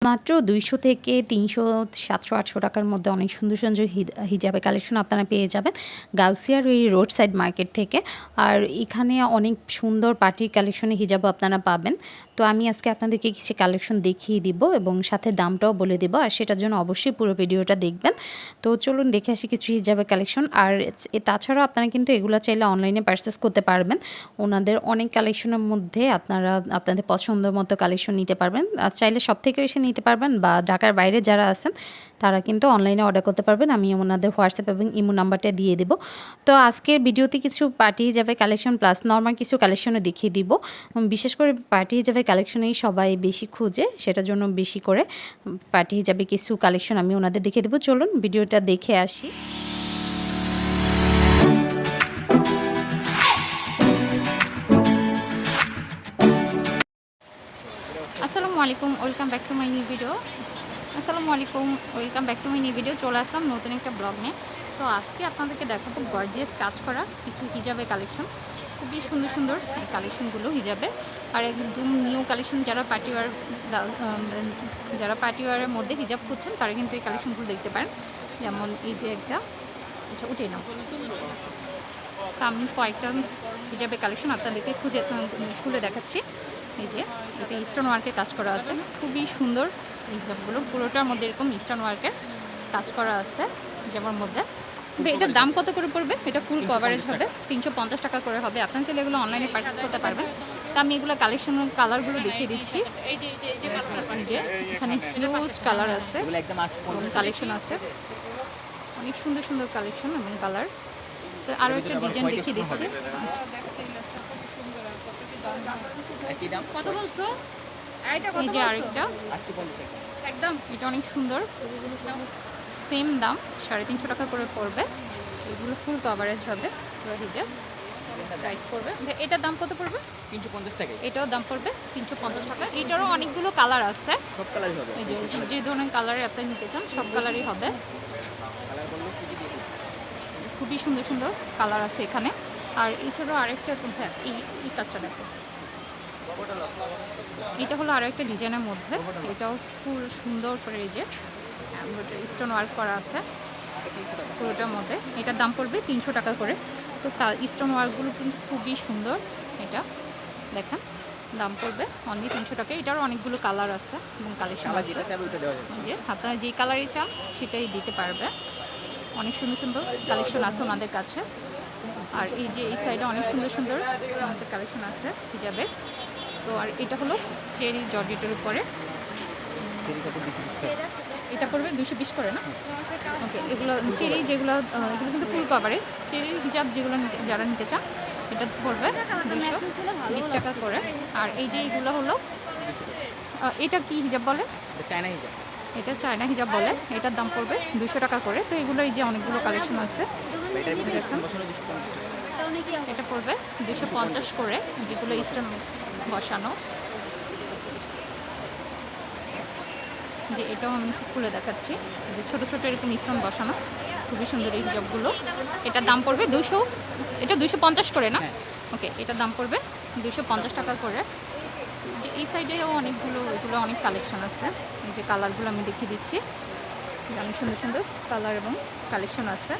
মাত্র ২০০ থেকে ৩০০, ৭০০, ৮০০ টাকার মধ্যে অনেক সুন্দর সুন্দর হিজাবের কালেকশন আপনারা পেয়ে যাবেন গাউসিয়ার এই রোড সাইড মার্কেট থেকে। আর এখানে অনেক সুন্দর পার্টির কালেকশনের হিজাবও আপনারা পাবেন। তো আমি আজকে আপনাদেরকে কিছু কালেকশন দেখিয়ে দিব এবং সাথে দামটাও বলে দেব, আর সেটার জন্য অবশ্যই পুরো ভিডিওটা দেখবেন। তো চলুন দেখে আসি কিছু হিজাবের কালেকশন। আর তাছাড়াও আপনারা কিন্তু এগুলো চাইলে অনলাইনে পারচেস করতে পারবেন। ওনাদের অনেক কালেকশনের মধ্যে আপনারা আপনাদের পছন্দের মতো কালেকশন নিতে পারবেন। আর চাইলে সব থেকে এসে নিতে পারবেন, বা ঢাকার বাইরে যারা আছেন তারা কিন্তু অনলাইনে অর্ডার করতে পারবেন। আমি ওনাদের হোয়াটসঅ্যাপ এবং ইমো নাম্বারটা দিয়ে দেবো। তো আজকের ভিডিওতে কিছু পার্টি হিজাবের কালেকশন প্লাস নর্মাল কিছু কালেকশনও দেখিয়ে দিব। বিশেষ করে পার্টি হিজাবের কালেকশনেই সবাই বেশি খুঁজে, সেটার জন্য বেশি করে পার্টি হিজাবে কিছু কালেকশন আমি ওনাদের দেখিয়ে দেবো। চলুন ভিডিওটা দেখে আসি। আসসালামু আলাইকুম, welcome back to my new video. চলে আসলাম নতুন একটা ব্লগ নিয়ে। তো আজকে আপনাদেরকে দেখাবো গর্জিয়াস কাজ করা কিছু হিজাবের কালেকশন। খুবই সুন্দর সুন্দর এই কালেকশনগুলো হিজাবে, আর একদম নিউ কালেকশন। যারা পার্টিওয়ারের মধ্যে হিজাব খুঁজছেন তারা কিন্তু এই কালেকশনগুলো দেখতে পারেন। যেমন এই যে একটা, আচ্ছা উঠে নাও। তো আমি কয়েকটা হিজাবের কালেকশন আপনাদেরকে খুলে দেখাচ্ছি। এই যে এটা স্টোন ওয়ার্কের কাজ করা আছে, খুবই সুন্দর হিজাবগুলো। পুরোটার মধ্যে এরকম স্টোন ওয়ার্কের কাজ করা আছে হিজাবের মধ্যে। এটার দাম কত করে পড়বে? এটা ফুল কভারেজ হবে, 350 টাকা করে হবে। আপনার চাইলে এগুলো অনলাইনে পারচেস করতে পারবেন। তো আমি এগুলো কালেকশন কালারগুলো দেখিয়ে দিচ্ছি। যে এখানে হিউজ কালার আছে, কালেকশন আছে, অনেক সুন্দর সুন্দর কালেকশন এবং কালার। তো আরও একটা ডিজাইন দেখিয়ে দিচ্ছি। এই যে আরেকটা, এটা অনেক সুন্দর, সেম দাম 350 টাকা করে পড়বে। এগুলো ফুল কভারেজ হবে পুরো হিজাব। প্রাইস পড়বে, এটার দাম কত পড়বে? 350 টাকা। এটাও দাম পড়বে 350 টাকা। এটারও অনেকগুলো কালার আছে, সব কালারই হবে। এই যে ধরনের কালারের আপনি নিতে চান সব কালারই হবে। খুবই সুন্দর সুন্দর কালার আছে এখানে। আর এছাড়াও আরেকটা, হ্যাঁ এই কাজটা দেখো, এটা হলো আরও একটা ডিজাইনের মধ্যে। এটাও ফুল সুন্দর করে এই যে স্টোন ওয়ার্ক করা আছে পুরোটার মধ্যে। এটার দাম পড়বে 300 টাকা করে। তো স্টোন ওয়ার্কগুলো কিন্তু খুবই সুন্দর। এটা দেখেন, দাম পড়বে অনলি 300 টাকা। এটারও অনেকগুলো কালার আছে এবং কালেকশন আছে, যে আপনারা যেই কালারই চান সেটাই দিতে পারবে। অনেক সুন্দর সুন্দর কালেকশন আছে ওনাদের কাছে। আর এই যে এই সাইডে অনেক সুন্দর সুন্দর আমাদের কালেকশন আছে হিজাবের। তো আর এটা হলো চেরি জর্জেটের উপরে, এটা পড়বে 220 করে না? ওকে, এগুলো চেরি যেগুলো, এগুলো কিন্তু ফুল কভারে চেরির হিজাব যেগুলো যারা নিতে চান এটা পড়বে 220 টাকা করে। আর এই যে এইগুলো হলো, এটা কি হিজাব বলে? চায়না হিজাব। এটা চায়না হিজাব বলে। এটার দাম পড়বে 200 টাকা করে। তো এগুলো এই যে অনেকগুলো কালেকশন আছে, এটা পড়বে 250 করে, যেগুলো স্টোন বসানো। যে এটাও আমি খুলে দেখাচ্ছি, যে ছোটো ছোটো এরকম স্টোন বসানো, খুবই সুন্দর এই হিজাবগুলো। এটার দাম পড়বে 200, এটা 250 করে না? ওকে, এটার দাম পড়বে 250 টাকা করে। যে এই সাইডেও অনেকগুলো, এগুলো অনেক কালেকশন আছে। এই যে কালারগুলো আমি দেখিয়ে দিচ্ছি, অনেক সুন্দর সুন্দর কালার এবং কালেকশন আছে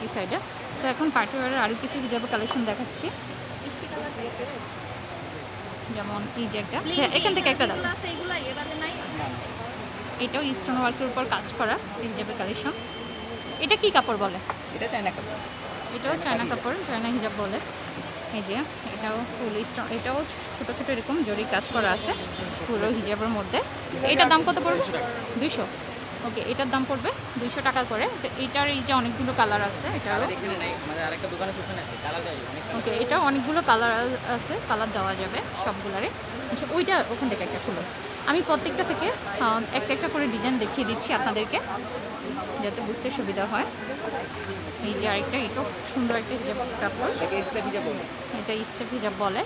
এই সাইডে। তো এখন পার্টিওয়ারের আরও কিছু হিজাবের কালেকশন দেখাচ্ছি। যেমন এই যে একটা, হ্যাঁ এখান থেকে একটা দাও। এটাও স্টোন ওয়ার্কের উপর কাজ করা হিজাবের কালেকশন। এটা কি কাপড় বলে? এটা চায়না কাপড়। এটাও চায়না কাপড়, চায়না হিজাব বলে। এই যে এটাও ফুল স্টোন, এটাও ছোটো ছোটো এরকম জরি কাজ করা আছে পুরো হিজাবের মধ্যে। এটার দাম কত পড়বে? 200। ওকে, এটার দাম পড়বে 200 টাকা করে। তো এটার এই যে অনেকগুলো কালার আছে, এটারও ওকে, এটা অনেকগুলো কালার আছে, কালার দেওয়া যাবে সবগুলারে। আচ্ছা ওইটা ওখান থেকে একটা খুলো। আমি প্রত্যেকটা থেকে একটা একটা করে ডিজাইন দেখিয়ে দিচ্ছি আপনাদেরকে, যাতে বুঝতে সুবিধা হয়। এই যে আরেকটা, এটাও সুন্দর একটা হিজাব কাপড়, এটা স্টেপ হিজাব বলে।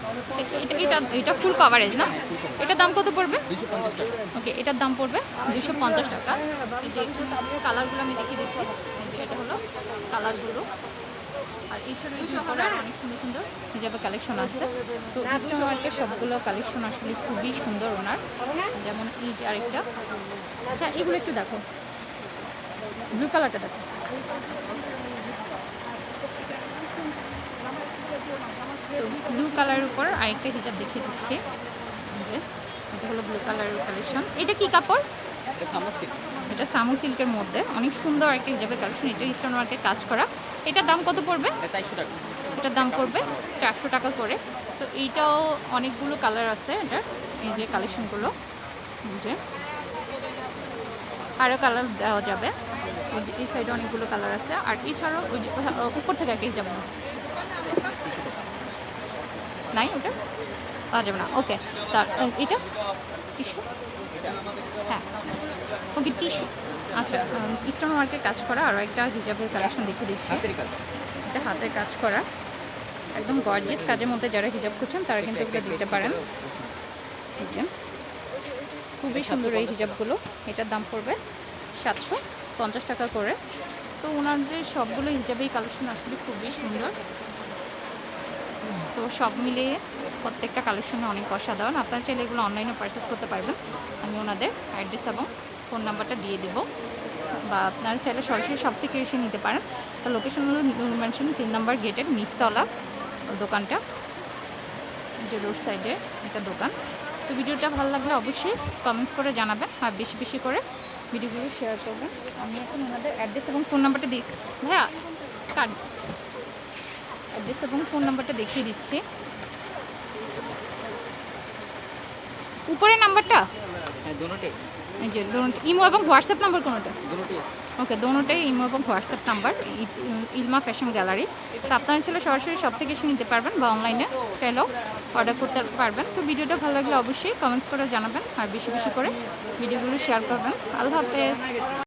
এটা ফুল কভারেজ না? এটার দাম কত পড়বে? 250 টাকা। ওকে, এটার দাম পড়বে 250 টাকা। এই যে কালারগুলো আমি দেখিয়ে দিচ্ছি। এই যে এটা হলো কালারগুলো, আর এছাড়া এর উপরে আরও অনেক সুন্দর সুন্দর হিজাবের কালেকশন আছে। তো ইস্টার্ন মার্কেট সবগুলো কালেকশন আসলে খুবই সুন্দর ওনার, যেমন এই যে আরেকটা, হ্যাঁ এগুলো একটু দেখো, ব্লু কালারটা দেখো। তো ব্লু কালারের উপর আরেকটা হিজাব দেখিয়ে দিচ্ছি, যে এটা হলো ব্লু কালারের কালেকশন। এটা কি কাপড়? এটা সামস্তি। এটা সামু সিল্কের মধ্যে অনেক সুন্দর একটা হিজাবের কালেকশন। এটা ইস্টার্ন মার্কেট কাজ করা। এটার দাম কত পড়বে? এটা 400 টাকা। এটার দাম পড়বে 400 টাকা করে। তো এইটাও অনেকগুলো কালার আছে এটার, এই যে কালেকশনগুলো, এই যে আরও কালার দেওয়া যাবে। ওই যে এই সাইডে অনেকগুলো কালার আছে। আর এছাড়াও ওই যে উপর থেকে একটা হিজাব নাই, ওটা পাওয়া যাবে না। ওকে, তার এটা টিস্যু, হ্যাঁ ওকে টিস্যু। আচ্ছা, ইস্টার্ন মার্কেট কাজ করা আরও একটা হিজাবের কালেকশন দেখিয়ে দিচ্ছি। হাতের কাজ। এটা হাতের কাজ করা, একদম গর্জিয়াস কাজের মধ্যে যারা হিজাব খুঁজছেন তারা কিন্তু এগুলো দিতে পারেন। এই যে খুবই সুন্দর এই হিজাবগুলো। এটার দাম পড়বে 750 টাকা করে। তো ওনাদের সবগুলো হিজাবেই কালেকশন আসলে খুবই সুন্দর। তো সব মিলিয়ে প্রত্যেকটা কালেকশনে অনেক অসাধারণ। আপনারা চাইলে এগুলো অনলাইনে পারচেস করতে পারবেন। আমি ওনাদের অ্যাড্রেস এবং ফোন নাম্বারটা দিয়ে দিব, বা আপনারা চাইলে সরাসরি সব থেকে এসে নিতে পারেন। তো লোকেশন হলো নূর ম্যানশন 3 নম্বর গেটের নিচতলা দোকানটা, যে রোড সাইডে একটা দোকান। তো ভিডিওটা ভালো লাগলে অবশ্যই কমেন্টস করে জানাবেন, আর বেশি বেশি করে ভিডিওগুলো শেয়ার করবেন। আমি এখন ওনাদের অ্যাড্রেস এবং ফোন নাম্বারটা দিই, ভাইয়া কার্ড অ্যাড্রেস এবং ফোন নাম্বারটা দেখিয়ে দিচ্ছি। উপরের নাম্বারটা, হ্যাঁ দোনোটাই। এই যে ইমো এবং হোয়াটসঅ্যাপ নাম্বার কোনোটা? দোনোটাই আছে। ওকে, দোনোটাই ইমো এবং হোয়াটসঅ্যাপ নাম্বার, ইলমা ফ্যাশন গ্যালারি। তো আপনারা চাইলে সরাসরি সব থেকে এসে নিতে পারবেন, বা অনলাইনে চাইলেও অর্ডার করতে পারবেন। তো ভিডিওটা ভালো লাগলে অবশ্যই কমেন্টস করে জানাবেন, আর বেশি বেশি করে ভিডিওগুলো শেয়ার করবেন। আল্লাহ হাফেজ।